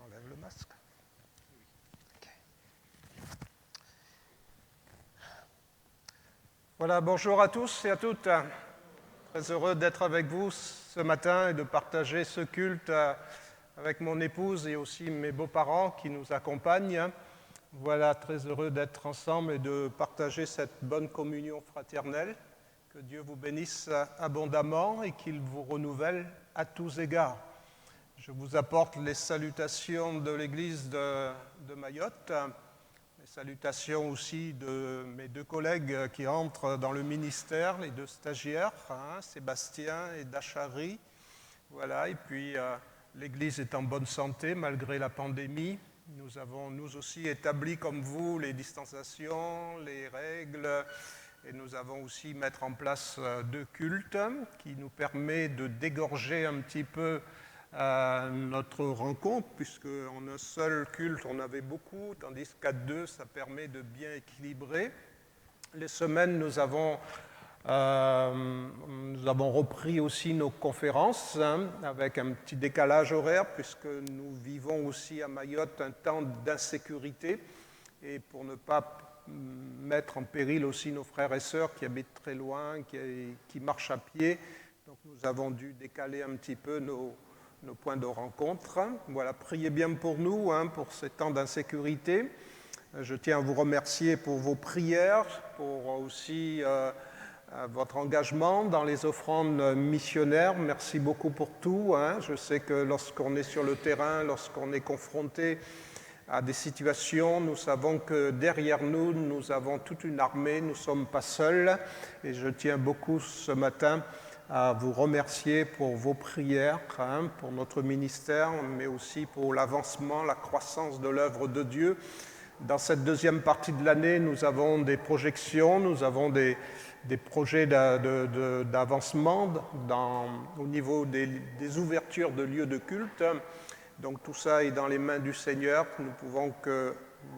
J'enlève le masque. Okay. Voilà, bonjour à tous et à toutes. Très heureux d'être avec vous ce matin et de partager ce culte avec mon épouse et aussi mes beaux-parents qui nous accompagnent. Voilà, très heureux d'être ensemble et de partager cette bonne communion fraternelle. Que Dieu vous bénisse abondamment et qu'il vous renouvelle à tous égards. Je vous apporte les salutations de l'Église de Mayotte, les salutations aussi de mes deux collègues qui entrent dans le ministère, les deux stagiaires, Sébastien et Dachary. Voilà, et puis l'Église est en bonne santé malgré la pandémie. Nous avons nous aussi établi comme vous les distanciations, les règles, et nous avons aussi mis en place deux cultes qui nous permet de dégorger un petit peu notre rencontre, puisqu'en un seul culte, on avait beaucoup, tandis qu'à deux, ça permet de bien équilibrer. Les semaines, nous avons repris aussi nos conférences avec un petit décalage horaire, puisque nous vivons aussi à Mayotte un temps d'insécurité, et pour ne pas mettre en péril aussi nos frères et sœurs qui habitent très loin, qui marchent à pied. Donc nous avons dû décaler un petit peu nos points de rencontre. Voilà, priez bien pour nous, pour ces temps d'insécurité. Je tiens à vous remercier pour vos prières, pour aussi votre engagement dans les offrandes missionnaires. Merci beaucoup pour tout. Je sais que lorsqu'on est sur le terrain, lorsqu'on est confronté à des situations, nous savons que derrière nous, nous avons toute une armée, nous ne sommes pas seuls. Et je tiens beaucoup ce matin à vous remercier pour vos prières, pour notre ministère, mais aussi pour l'avancement, la croissance de l'œuvre de Dieu. Dans cette deuxième partie de l'année, nous avons des projections, nous avons des projets d'avancement au niveau des ouvertures de lieux de culte. Donc tout ça est dans les mains du Seigneur. Nous ne pouvons que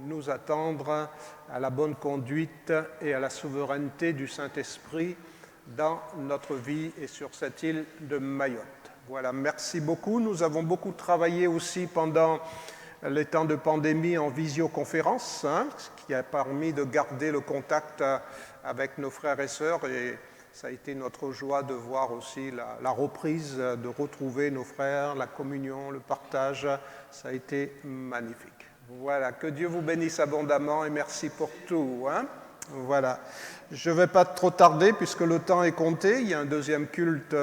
nous attendre à la bonne conduite et à la souveraineté du Saint-Esprit dans notre vie et sur cette île de Mayotte. Voilà, merci beaucoup. Nous avons beaucoup travaillé aussi pendant les temps de pandémie en visioconférence, ce qui a permis de garder le contact avec nos frères et sœurs, et ça a été notre joie de voir aussi la reprise, de retrouver nos frères, la communion, le partage. Ça a été magnifique. Voilà, que Dieu vous bénisse abondamment et merci pour tout. Voilà. Je ne vais pas trop tarder puisque le temps est compté. Il y a un deuxième culte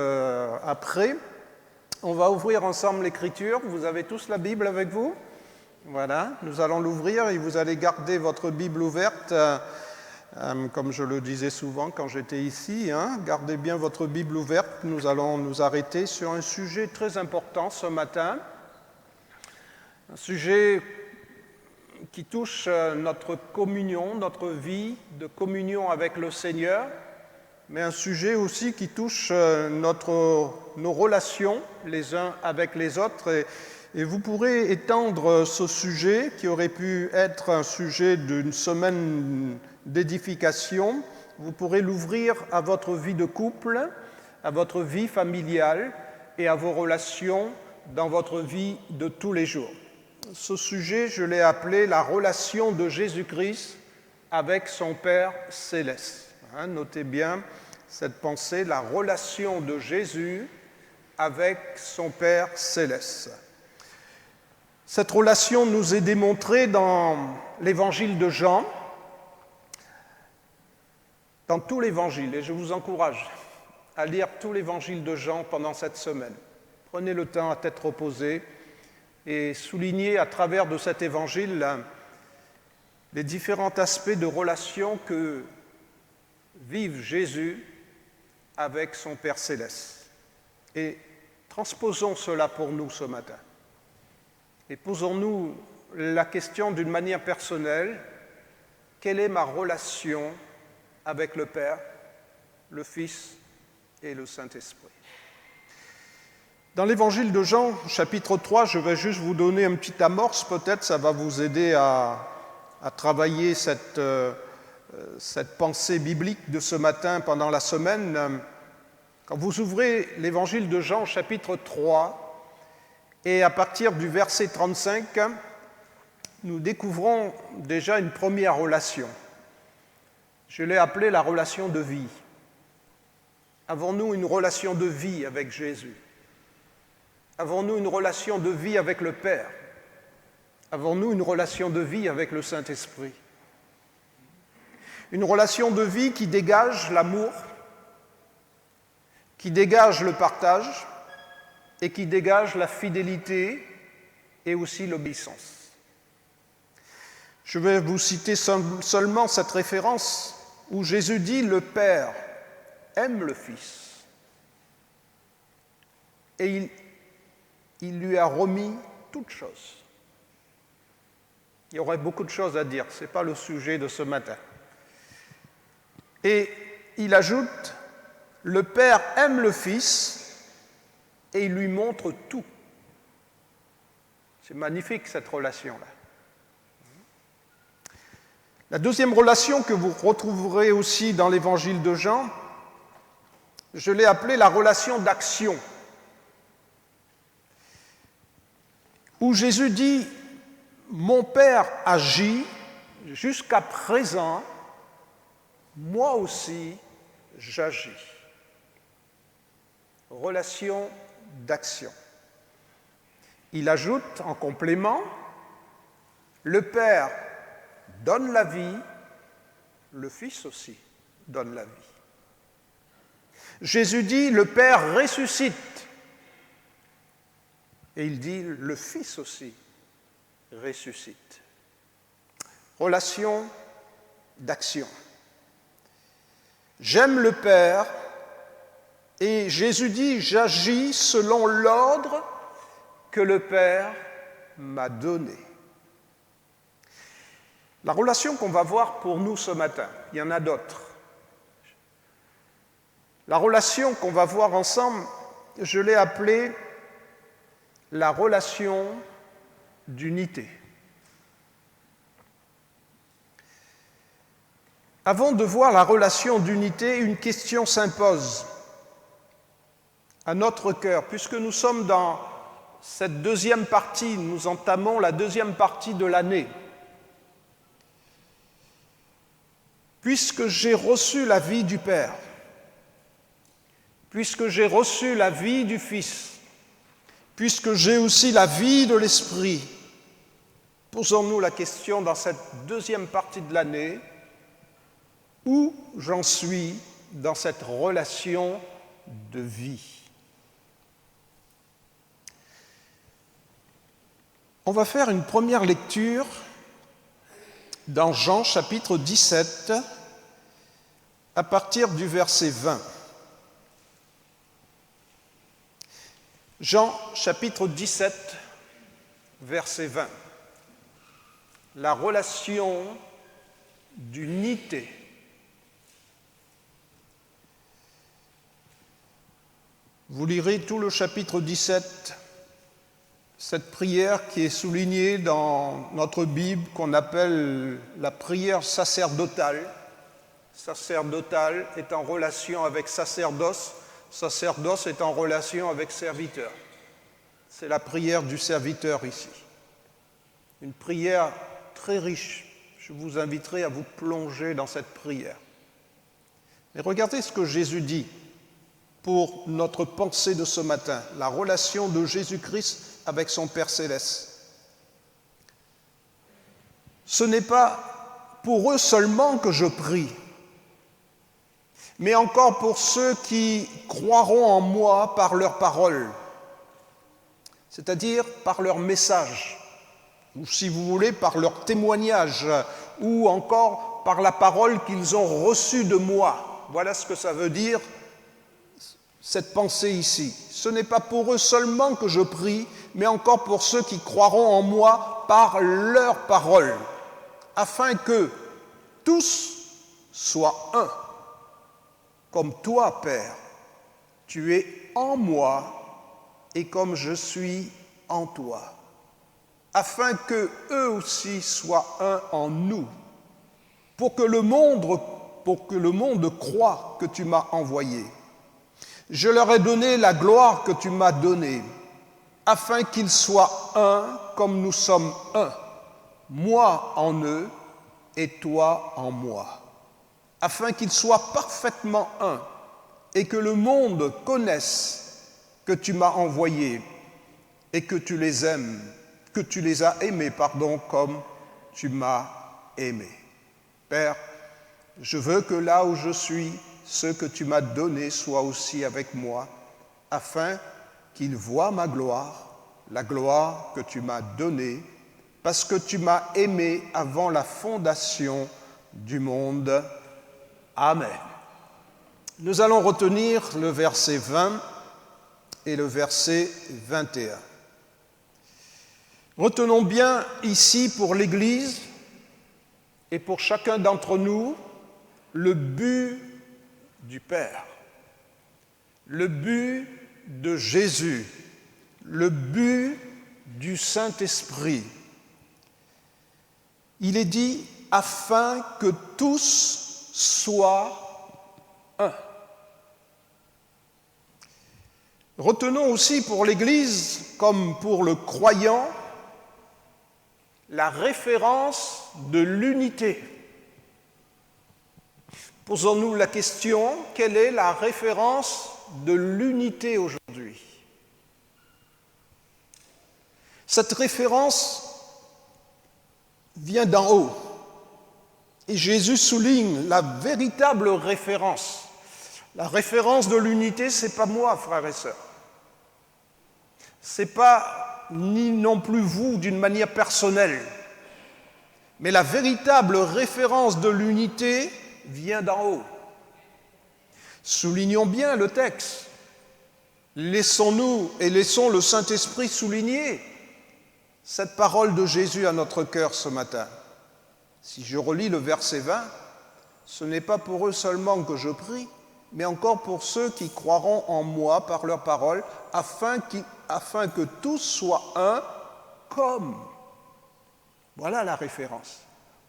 après. On va ouvrir ensemble l'Écriture. Vous avez tous la Bible avec vous ? Voilà, nous allons l'ouvrir et vous allez garder votre Bible ouverte. Comme je le disais souvent quand j'étais ici, gardez bien votre Bible ouverte. Nous allons nous arrêter sur un sujet très important ce matin, un sujet qui touche notre communion, notre vie de communion avec le Seigneur, mais un sujet aussi qui touche nos relations les uns avec les autres. Et vous pourrez étendre ce sujet qui aurait pu être un sujet d'une semaine d'édification, vous pourrez l'ouvrir à votre vie de couple, à votre vie familiale et à vos relations dans votre vie de tous les jours. Ce sujet, je l'ai appelé la relation de Jésus-Christ avec son Père céleste. Notez bien cette pensée, la relation de Jésus avec son Père céleste. Cette relation nous est démontrée dans l'évangile de Jean, dans tout l'évangile, et je vous encourage à lire tout l'évangile de Jean pendant cette semaine. Prenez le temps à tête reposée et soulignez à travers de cet évangile les différents aspects de relation que vive Jésus avec son Père céleste. Et transposons cela pour nous ce matin. Et posons-nous la question d'une manière personnelle, quelle est ma relation avec le Père, le Fils et le Saint-Esprit? Dans l'évangile de Jean, chapitre 3, je vais juste vous donner un petit amorce, peut-être ça va vous aider à travailler cette pensée biblique de ce matin pendant la semaine. Quand vous ouvrez l'évangile de Jean, chapitre 3, Et à partir du verset 35, nous découvrons déjà une première relation. Je l'ai appelée la relation de vie. Avons-nous une relation de vie avec Jésus? Avons-nous une relation de vie avec le Père? Avons-nous une relation de vie avec le Saint-Esprit? Une relation de vie qui dégage l'amour, qui dégage le partage et qui dégage la fidélité et aussi l'obéissance. Je vais vous citer seulement cette référence où Jésus dit « Le Père aime le Fils et il lui a remis toutes choses. » Il y aurait beaucoup de choses à dire, ce n'est pas le sujet de ce matin. Et il ajoute « Le Père aime le Fils et il lui montre tout. » C'est magnifique cette relation-là. La deuxième relation que vous retrouverez aussi dans l'évangile de Jean, je l'ai appelée la relation d'action, où Jésus dit « Mon Père agit, jusqu'à présent, moi aussi j'agis. » Relation d'action. Il ajoute en complément « Le Père donne la vie, le Fils aussi donne la vie. » Jésus dit « Le Père ressuscite » et il dit « Le Fils aussi ressuscite. » Relation d'action. J'aime le Père et Jésus dit « J'agis selon l'ordre que le Père m'a donné. » La relation qu'on va voir pour nous ce matin, il y en a d'autres. La relation qu'on va voir ensemble, je l'ai appelée la relation d'unité. Avant de voir la relation d'unité, une question s'impose à notre cœur, puisque nous sommes dans cette deuxième partie, nous entamons la deuxième partie de l'année. Puisque j'ai reçu la vie du Père, puisque j'ai reçu la vie du Fils, puisque j'ai aussi la vie de l'Esprit, posons-nous la question dans cette deuxième partie de l'année, où j'en suis dans cette relation de vie. On va faire une première lecture dans Jean chapitre 17, à partir du verset 20. Jean chapitre 17, verset 20. La relation d'unité. Vous lirez tout le chapitre 17, cette prière qui est soulignée dans notre Bible, qu'on appelle la prière sacerdotale. Sacerdotale est en relation avec sacerdoce, sacerdoce est en relation avec serviteur. C'est la prière du serviteur ici. Une prière très riche. Je vous inviterai à vous plonger dans cette prière. Mais regardez ce que Jésus dit pour notre pensée de ce matin, la relation de Jésus-Christ avec son Père céleste. Ce n'est pas pour eux seulement que je prie, mais encore pour ceux qui croiront en moi par leur parole, c'est-à-dire par leur message, ou si vous voulez, par leur témoignage, ou encore par la parole qu'ils ont reçue de moi. Voilà ce que ça veut dire, cette pensée ici. Ce n'est pas pour eux seulement que je prie, mais encore pour ceux qui croiront en moi par leur parole, afin que tous soient un. Comme toi, Père, tu es en moi et comme je suis en toi, afin que eux aussi soient un en nous, pour que le monde croie que tu m'as envoyé. Je leur ai donné la gloire que tu m'as donnée, afin qu'ils soient un comme nous sommes un, moi en eux et toi en moi, afin qu'ils soient parfaitement un et que le monde connaisse que tu m'as envoyé et que tu les aimes, que tu les as aimés, comme tu m'as aimé. Père, je veux que là où je suis, ce que tu m'as donné soit aussi avec moi, afin qu'ils voient ma gloire, la gloire que tu m'as donnée, parce que tu m'as aimé avant la fondation du monde. Amen. Nous allons retenir le verset 20 et le verset 21. Retenons bien ici pour l'Église et pour chacun d'entre nous le but du Père, le but de Jésus, le but du Saint-Esprit. Il est dit « afin que tous soient un ». Retenons aussi pour l'Église, comme pour le croyant, la référence de l'unité. Posons-nous la question, quelle est la référence de l'unité aujourd'hui? Cette référence vient d'en haut. Et Jésus souligne la véritable référence. La référence de l'unité, ce n'est pas moi, frères et sœurs. Ce n'est pas ni non plus vous d'une manière personnelle. Mais la véritable référence de l'unité vient d'en haut. Soulignons bien le texte. Laissons-nous et laissons le Saint-Esprit souligner cette parole de Jésus à notre cœur ce matin. Si je relis le verset 20, ce n'est pas pour eux seulement que je prie, mais encore pour ceux qui croiront en moi par leur parole, afin que tous soient un comme. Voilà la référence.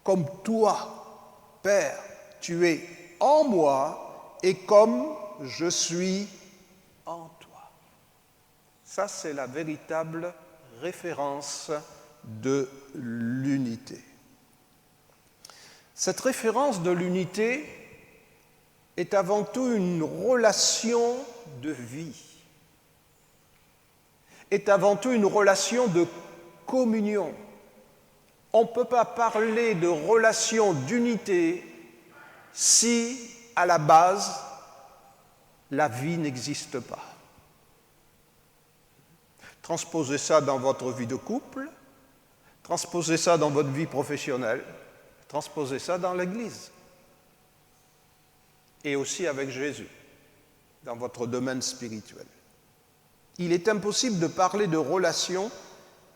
Comme toi, Père, tu es en moi et comme je suis en toi. Ça, c'est la véritable référence de l'unité. Cette référence de l'unité est avant tout une relation de vie, est avant tout une relation de communion. On ne peut pas parler de relation d'unité si, à la base, la vie n'existe pas. Transposez ça dans votre vie de couple, transposez ça dans votre vie professionnelle, transposez ça dans l'Église. Et aussi avec Jésus, dans votre domaine spirituel. Il est impossible de parler de relation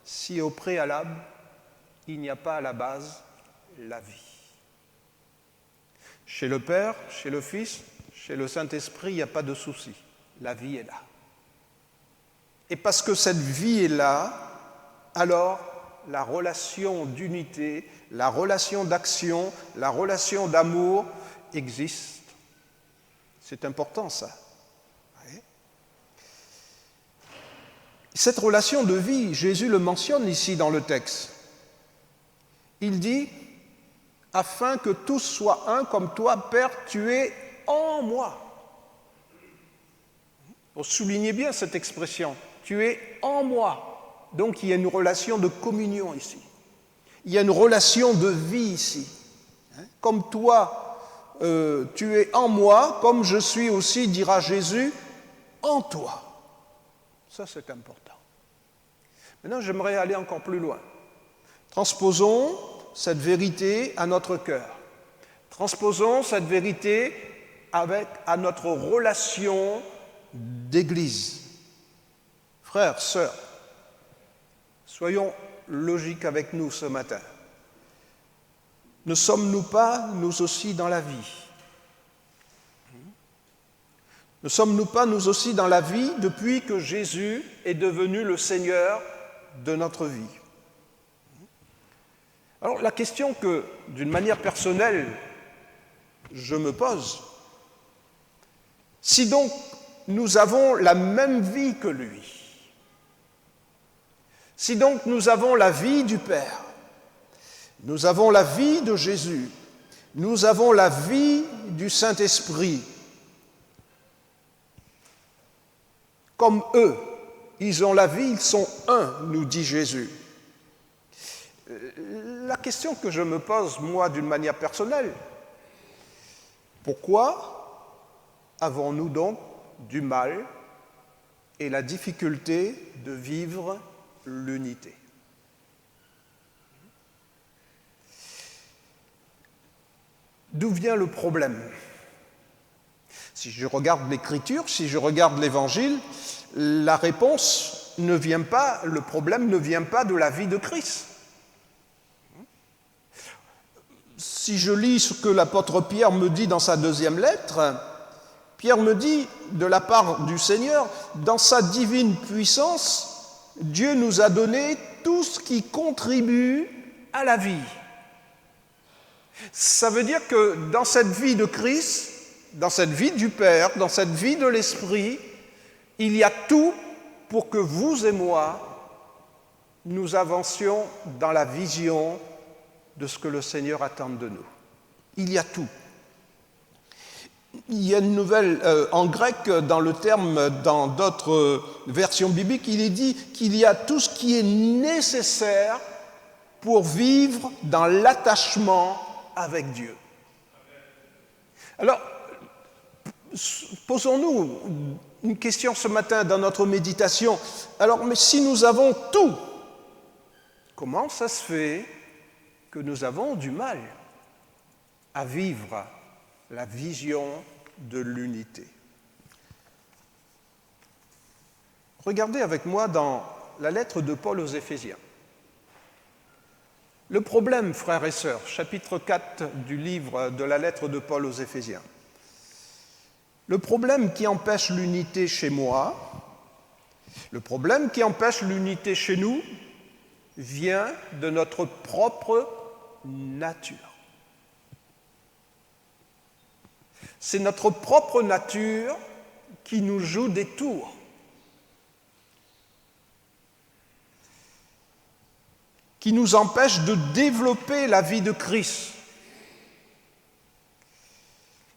si au préalable, il n'y a pas à la base la vie. Chez le Père, chez le Fils, chez le Saint-Esprit, il n'y a pas de souci. La vie est là. Et parce que cette vie est là, alors la relation d'unité, la relation d'action, la relation d'amour existe. C'est important ça. Oui. Cette relation de vie, Jésus le mentionne ici dans le texte. Il dit, afin que tous soient un comme toi, Père, tu es en moi. Pour souligner bien cette expression, tu es en moi. Donc il y a une relation de communion ici. Il y a une relation de vie ici. Comme toi, tu es en moi, comme je suis aussi, dira Jésus, en toi. Ça, c'est important. Maintenant, j'aimerais aller encore plus loin. Transposons cette vérité à notre cœur. Transposons cette vérité à notre relation d'Église. Frères, sœurs, soyons logiques avec nous ce matin. Ne sommes-nous pas, nous aussi, dans la vie? Ne sommes-nous pas, nous aussi, dans la vie depuis que Jésus est devenu le Seigneur de notre vie? Alors, la question que, d'une manière personnelle, je me pose, si donc nous avons la même vie que lui, Si donc nous avons la vie du Père, nous avons la vie de Jésus, nous avons la vie du Saint-Esprit, comme eux, ils ont la vie, ils sont un, nous dit Jésus. La question que je me pose, moi, d'une manière personnelle, pourquoi avons-nous donc du mal et la difficulté de vivre l'unité? D'où vient le problème? Si je regarde l'Écriture, si je regarde l'Évangile, la réponse ne vient pas, le problème ne vient pas de la vie de Christ. Si je lis ce que l'apôtre Pierre me dit dans sa deuxième lettre, Pierre me dit, de la part du Seigneur, dans sa divine puissance, Dieu nous a donné tout ce qui contribue à la vie. Ça veut dire que dans cette vie de Christ, dans cette vie du Père, dans cette vie de l'Esprit, il y a tout pour que vous et moi, nous avancions dans la vision de ce que le Seigneur attend de nous. Il y a tout. Il y a une nouvelle, en grec, dans le terme, dans d'autres versions bibliques, il est dit qu'il y a tout ce qui est nécessaire pour vivre dans l'attachement avec Dieu. Alors, posons-nous une question ce matin dans notre méditation. Alors, mais si nous avons tout, comment ça se fait que nous avons du mal à vivre la vision de l'unité? Regardez avec moi dans la lettre de Paul aux Éphésiens. Le problème, frères et sœurs, chapitre 4 du livre de la lettre de Paul aux Éphésiens. Le problème qui empêche l'unité chez moi, le problème qui empêche l'unité chez nous, vient de notre propre nature. C'est notre propre nature qui nous joue des tours. Qui nous empêche de développer la vie de Christ.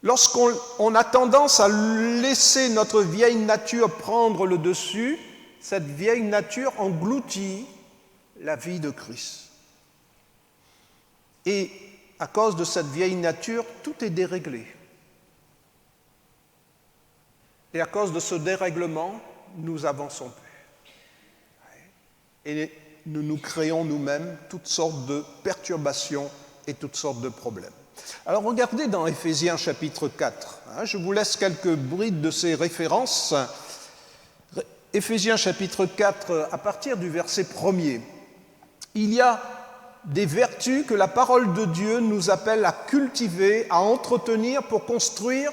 Lorsqu'on a tendance à laisser notre vieille nature prendre le dessus, cette vieille nature engloutit la vie de Christ. Et à cause de cette vieille nature, tout est déréglé. Et à cause de ce dérèglement, nous avançons plus. Et nous nous créons nous-mêmes toutes sortes de perturbations et toutes sortes de problèmes. Alors regardez dans Éphésiens chapitre 4, je vous laisse quelques brides de ces références. Éphésiens chapitre 4, à partir du verset 1er, il y a des vertus que la parole de Dieu nous appelle à cultiver, à entretenir pour construire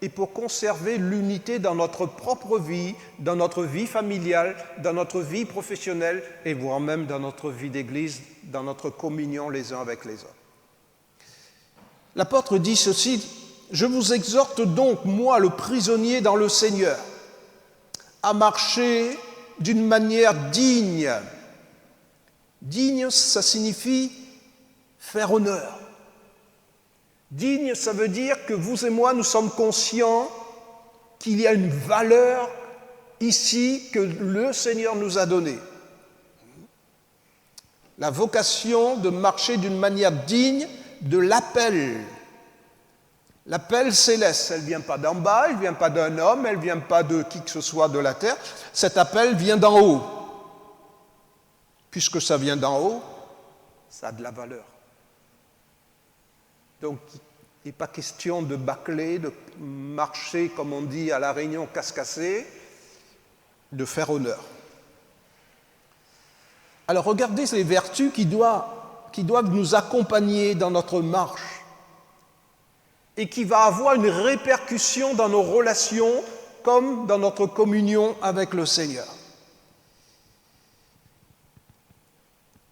et pour conserver l'unité dans notre propre vie, dans notre vie familiale, dans notre vie professionnelle et voire même dans notre vie d'église, dans notre communion les uns avec les autres. L'apôtre dit ceci, « Je vous exhorte donc, moi, le prisonnier dans le Seigneur, à marcher d'une manière digne. » Digne, ça signifie faire honneur. Digne, ça veut dire que vous et moi, nous sommes conscients qu'il y a une valeur ici que le Seigneur nous a donnée. La vocation de marcher d'une manière digne de l'appel. L'appel céleste, elle ne vient pas d'en bas, elle ne vient pas d'un homme, elle ne vient pas de qui que ce soit de la terre. Cet appel vient d'en haut. Puisque ça vient d'en haut, ça a de la valeur. Donc, il n'est pas question de bâcler, de marcher, comme on dit à La Réunion, casse-cassé, de faire honneur. Alors, regardez ces vertus qui doivent nous accompagner dans notre marche et qui va avoir une répercussion dans nos relations comme dans notre communion avec le Seigneur.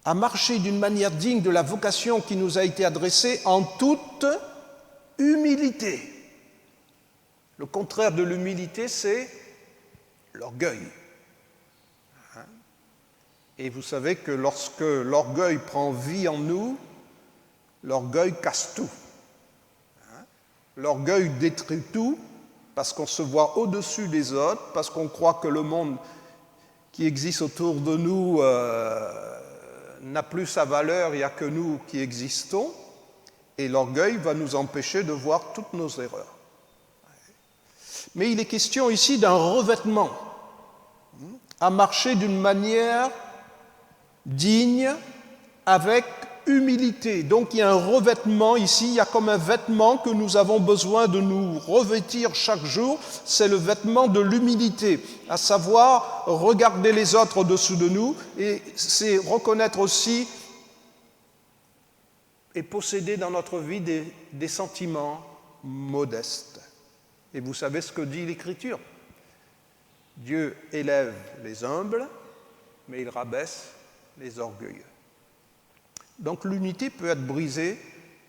À marcher d'une manière digne de la vocation qui nous a été adressée en toute humilité. Le contraire de l'humilité, c'est l'orgueil. Et vous savez que lorsque l'orgueil prend vie en nous, l'orgueil casse tout. L'orgueil détruit tout parce qu'on se voit au-dessus des autres, parce qu'on croit que le monde qui existe autour de nous n'a plus sa valeur, il n'y a que nous qui existons. Et l'orgueil va nous empêcher de voir toutes nos erreurs. Mais il est question ici d'un revêtement, à marcher d'une manière digne, avec humilité. Donc il y a un revêtement ici, il y a comme un vêtement que nous avons besoin de nous revêtir chaque jour, c'est le vêtement de l'humilité, à savoir regarder les autres au-dessous de nous, et c'est reconnaître aussi et posséder dans notre vie des sentiments modestes. Et vous savez ce que dit l'Écriture. Dieu élève les humbles, mais il rabaisse les orgueilleux. Donc l'unité peut être brisée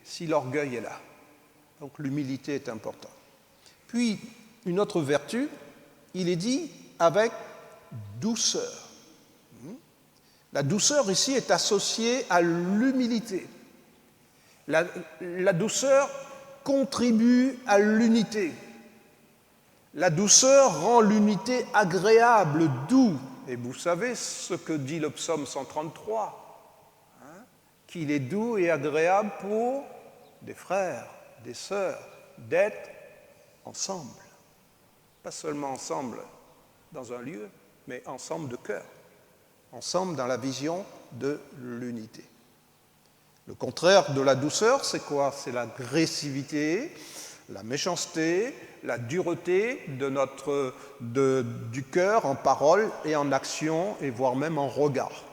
si l'orgueil est là. Donc l'humilité est importante. Puis, une autre vertu, il est dit avec douceur. La douceur ici est associée à l'humilité. La douceur contribue à l'unité. La douceur rend l'unité agréable, doux. Et vous savez ce que dit le psaume 133, qu'il est doux et agréable pour des frères, des sœurs, d'être ensemble. Pas seulement ensemble dans un lieu, mais ensemble de cœur. Ensemble dans la vision de l'unité. Le contraire de la douceur, c'est quoi? C'est l'agressivité, la méchanceté, la dureté du cœur en parole et en action, et voire même en regard.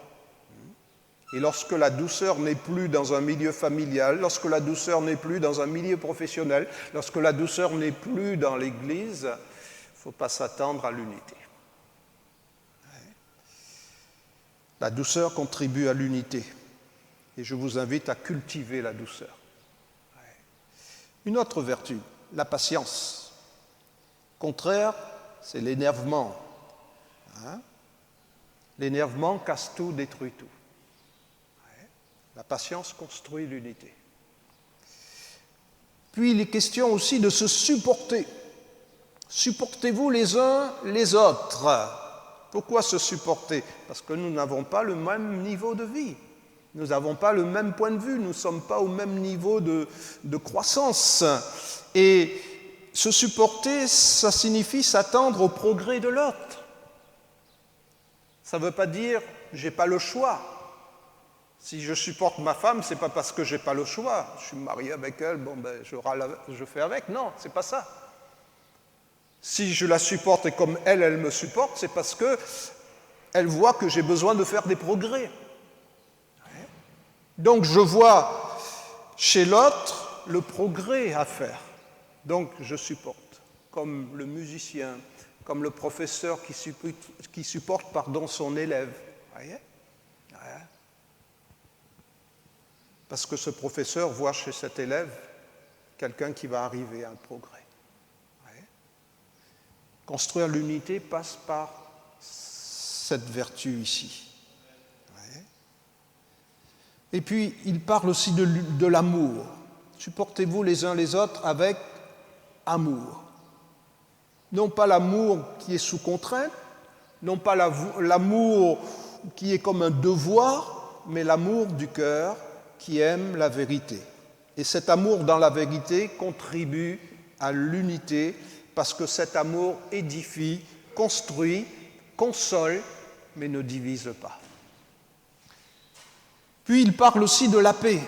Et lorsque la douceur n'est plus dans un milieu familial, lorsque la douceur n'est plus dans un milieu professionnel, lorsque la douceur n'est plus dans l'Église, il ne faut pas s'attendre à l'unité. La douceur contribue à l'unité. Et je vous invite à cultiver la douceur. Une autre vertu, la patience. Contraire, c'est l'énervement. L'énervement casse tout, détruit tout. La patience construit l'unité. Puis il est question aussi de se supporter. Supportez-vous les uns les autres. Pourquoi se supporter? Parce que nous n'avons pas le même niveau de vie. Nous n'avons pas le même point de vue, nous ne sommes pas au même niveau de croissance. Et se supporter, ça signifie s'attendre au progrès de l'autre. Ça ne veut pas dire « j'ai pas le choix ». Si je supporte ma femme, ce n'est pas parce que je n'ai pas le choix. Je suis marié avec elle, je fais avec. Non, ce n'est pas ça. Si je la supporte et comme elle me supporte, c'est parce qu'elle voit que j'ai besoin de faire des progrès. Donc je vois chez l'autre le progrès à faire. Donc je supporte, comme le musicien, comme le professeur qui supporte son élève. Voyez ? Parce que ce professeur voit chez cet élève quelqu'un qui va arriver à un progrès. Construire l'unité passe par cette vertu ici. Et puis, il parle aussi de l'amour. Supportez-vous les uns les autres avec amour. Non pas l'amour qui est sous contrainte, non pas l'amour qui est comme un devoir, mais l'amour du cœur qui aime la vérité. Et cet amour dans la vérité contribue à l'unité parce que cet amour édifie, construit, console, mais ne divise pas. Puis il parle aussi de la paix,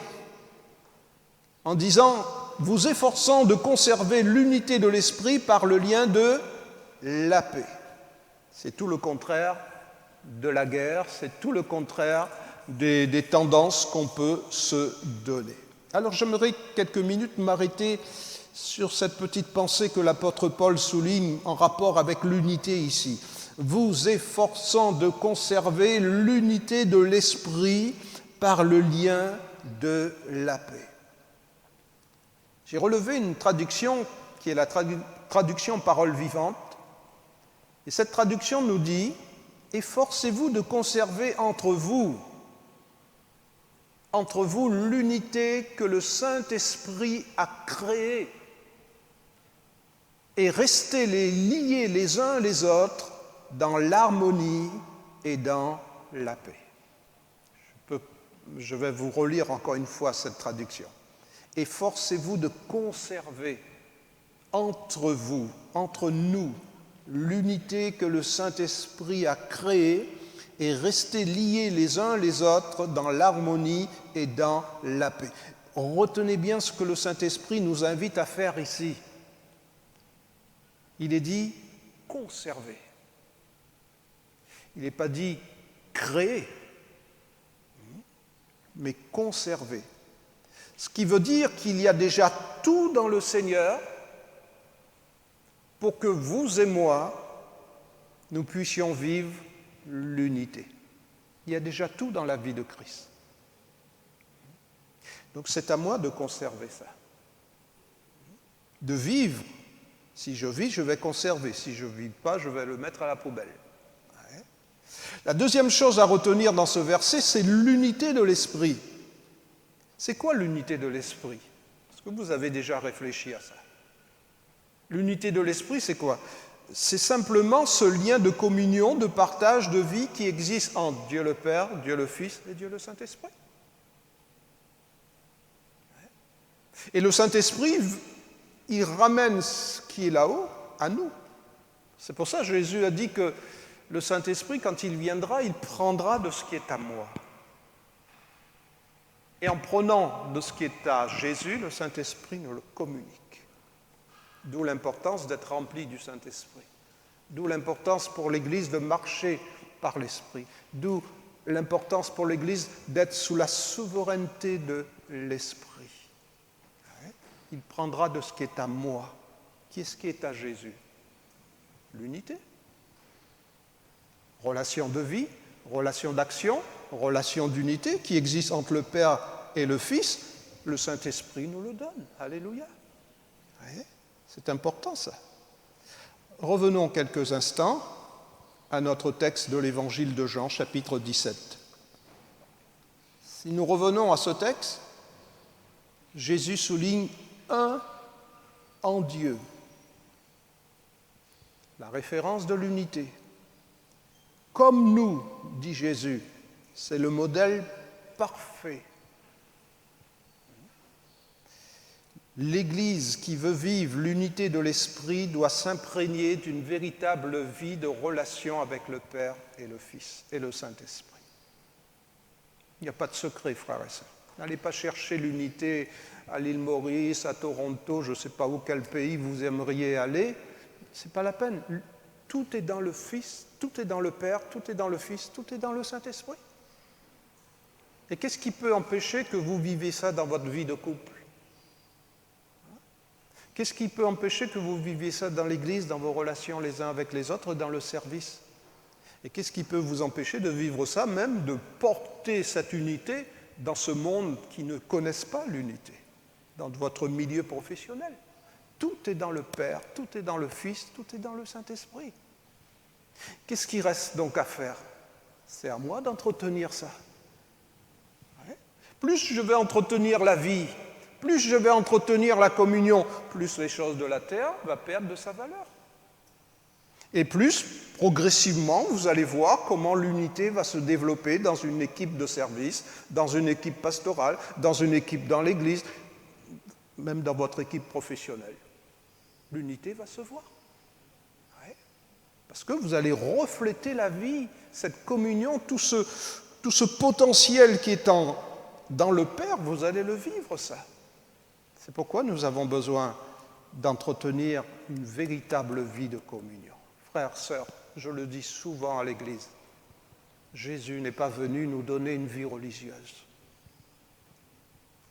en disant « vous efforçant de conserver l'unité de l'esprit par le lien de la paix ». C'est tout le contraire de la guerre, c'est tout le contraire des tendances qu'on peut se donner. Alors j'aimerais quelques minutes m'arrêter sur cette petite pensée que l'apôtre Paul souligne en rapport avec l'unité ici. « Vous efforçant de conserver l'unité de l'esprit par le lien de la paix. » J'ai relevé une traduction qui est la traduction Parole vivante. Et cette traduction nous dit efforcez-vous de conserver entre vous l'unité que le Saint-Esprit a créée et restez liés les uns les autres dans l'harmonie et dans la paix. Je vais vous relire encore une fois cette traduction. Efforcez-vous de conserver entre vous, entre nous, l'unité que le Saint-Esprit a créée et restez liés les uns les autres dans l'harmonie et dans la paix. Retenez bien ce que le Saint-Esprit nous invite à faire ici. Il est dit conserver. Il n'est pas dit créer, mais conserver. Ce qui veut dire qu'il y a déjà tout dans le Seigneur pour que vous et moi, nous puissions vivre l'unité. Il y a déjà tout dans la vie de Christ. Donc c'est à moi de conserver ça. De vivre. Si je vis, je vais conserver. Si je ne vis pas, je vais le mettre à la poubelle. Ouais. La deuxième chose à retenir dans ce verset, c'est l'unité de l'esprit. C'est quoi l'unité de l'esprit? Est-ce que vous avez déjà réfléchi à ça? L'unité de l'esprit, c'est quoi? C'est simplement ce lien de communion, de partage, de vie qui existe entre Dieu le Père, Dieu le Fils et Dieu le Saint-Esprit. Et le Saint-Esprit, il ramène ce qui est là-haut à nous. C'est pour ça que Jésus a dit que le Saint-Esprit, quand il viendra, il prendra de ce qui est à moi. Et en prenant de ce qui est à Jésus, le Saint-Esprit nous le communique. D'où l'importance d'être rempli du Saint-Esprit. D'où l'importance pour l'Église de marcher par l'Esprit. D'où l'importance pour l'Église d'être sous la souveraineté de l'Esprit. Il prendra de ce qui est à moi. Qu'est-ce qui est à Jésus? L'unité. Relation de vie, relation d'action, relation d'unité qui existe entre le Père et le Fils. Le Saint-Esprit nous le donne. Alléluia. Oui, c'est important ça. Revenons quelques instants à notre texte de l'Évangile de Jean, chapitre 17. Si nous revenons à ce texte, Jésus souligne un en Dieu. La référence de l'unité. Comme nous, dit Jésus, c'est le modèle parfait. L'Église qui veut vivre l'unité de l'Esprit doit s'imprégner d'une véritable vie de relation avec le Père et le Fils et le Saint-Esprit. Il n'y a pas de secret, frères et sœurs. N'allez pas chercher l'unité à l'île Maurice, à Toronto, je ne sais pas où, quel pays vous aimeriez aller. Ce n'est pas la peine. Tout est dans le Fils, tout est dans le Père, tout est dans le Fils, tout est dans le Saint-Esprit. Et qu'est-ce qui peut empêcher que vous viviez ça dans votre vie de couple? Qu'est-ce qui peut empêcher que vous viviez ça dans l'Église, dans vos relations les uns avec les autres, dans le service? Et qu'est-ce qui peut vous empêcher de vivre ça, même de porter cette unité dans ce monde qui ne connaisse pas l'unité, dans votre milieu professionnel? Tout est dans le Père, tout est dans le Fils, tout est dans le Saint-Esprit. Qu'est-ce qui reste donc à faire? C'est à moi d'entretenir ça. Ouais. Plus je vais entretenir la vie, plus je vais entretenir la communion, plus les choses de la terre vont perdre de sa valeur. Et plus, progressivement, vous allez voir comment l'unité va se développer dans une équipe de service, dans une équipe pastorale, dans une équipe dans l'Église, même dans votre équipe professionnelle. L'unité va se voir. Ouais. Parce que vous allez refléter la vie, cette communion, tout ce potentiel qui est dans le Père, vous allez le vivre, ça. C'est pourquoi nous avons besoin d'entretenir une véritable vie de communion. Frères, sœurs, je le dis souvent à l'Église, Jésus n'est pas venu nous donner une vie religieuse.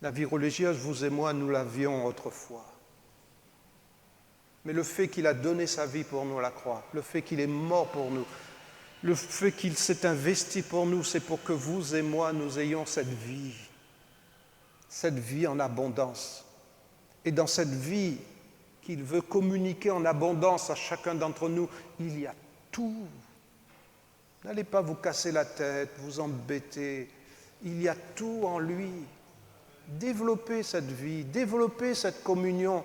La vie religieuse, vous et moi, nous l'avions autrefois. Mais le fait qu'il a donné sa vie pour nous à la croix, le fait qu'il est mort pour nous, le fait qu'il s'est investi pour nous, c'est pour que vous et moi, nous ayons cette vie en abondance. Et dans cette vie qu'il veut communiquer en abondance à chacun d'entre nous, il y a tout. N'allez pas vous casser la tête, vous embêter. Il y a tout en lui. Développez cette vie, développez cette communion,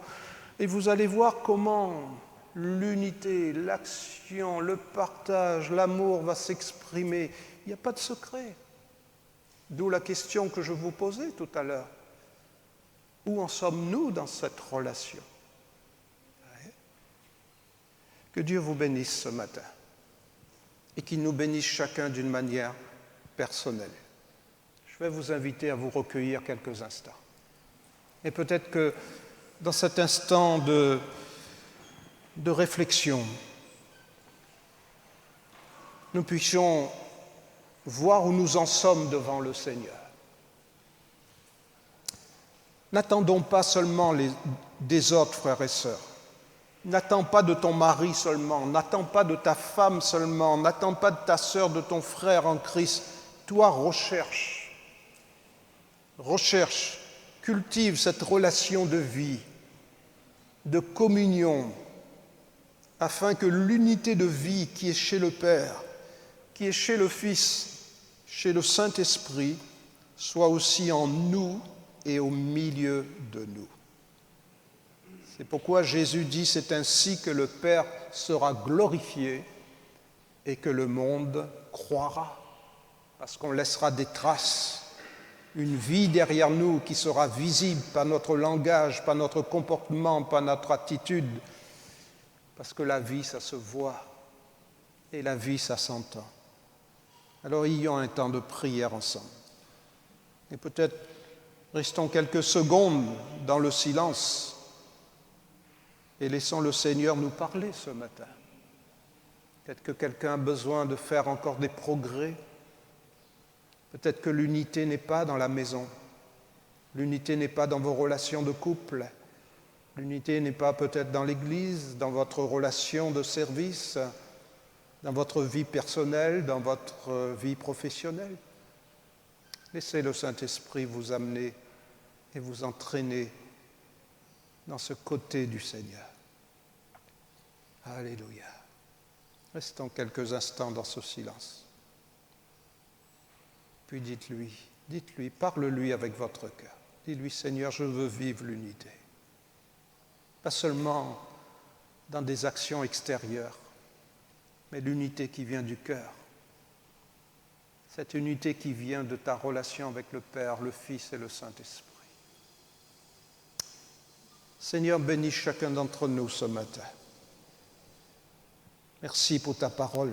et vous allez voir comment l'unité, l'action, le partage, l'amour va s'exprimer. Il n'y a pas de secret. D'où la question que je vous posais tout à l'heure. Où en sommes-nous dans cette relation? Que Dieu vous bénisse ce matin et qu'il nous bénisse chacun d'une manière personnelle. Je vais vous inviter à vous recueillir quelques instants. Et peut-être que dans cet instant de réflexion, nous puissions voir où nous en sommes devant le Seigneur. N'attendons pas seulement des autres frères et sœurs. N'attends pas de ton mari seulement, n'attends pas de ta femme seulement, n'attends pas de ta sœur, de ton frère en Christ. Toi, recherche, cultive cette relation de vie, de communion, afin que l'unité de vie qui est chez le Père, qui est chez le Fils, chez le Saint-Esprit, soit aussi en nous et au milieu de nous. C'est pourquoi Jésus dit, c'est ainsi que le Père sera glorifié et que le monde croira, parce qu'on laissera des traces, une vie derrière nous qui sera visible par notre langage, par notre comportement, par notre attitude, parce que la vie, ça se voit, et la vie, ça s'entend. Alors, ayons un temps de prière ensemble. Et peut-être restons quelques secondes dans le silence et laissons le Seigneur nous parler ce matin. Peut-être que quelqu'un a besoin de faire encore des progrès. Peut-être que l'unité n'est pas dans la maison. L'unité n'est pas dans vos relations de couple. L'unité n'est pas peut-être dans l'Église, dans votre relation de service, dans votre vie personnelle, dans votre vie professionnelle. Laissez le Saint-Esprit vous amener et vous entraîner dans ce côté du Seigneur. Alléluia. Restons quelques instants dans ce silence. Puis dites-lui, parle-lui avec votre cœur. Dis-lui, Seigneur, je veux vivre l'unité. Pas seulement dans des actions extérieures, mais l'unité qui vient du cœur. Cette unité qui vient de ta relation avec le Père, le Fils et le Saint-Esprit. Seigneur, bénis chacun d'entre nous ce matin. Merci pour ta parole.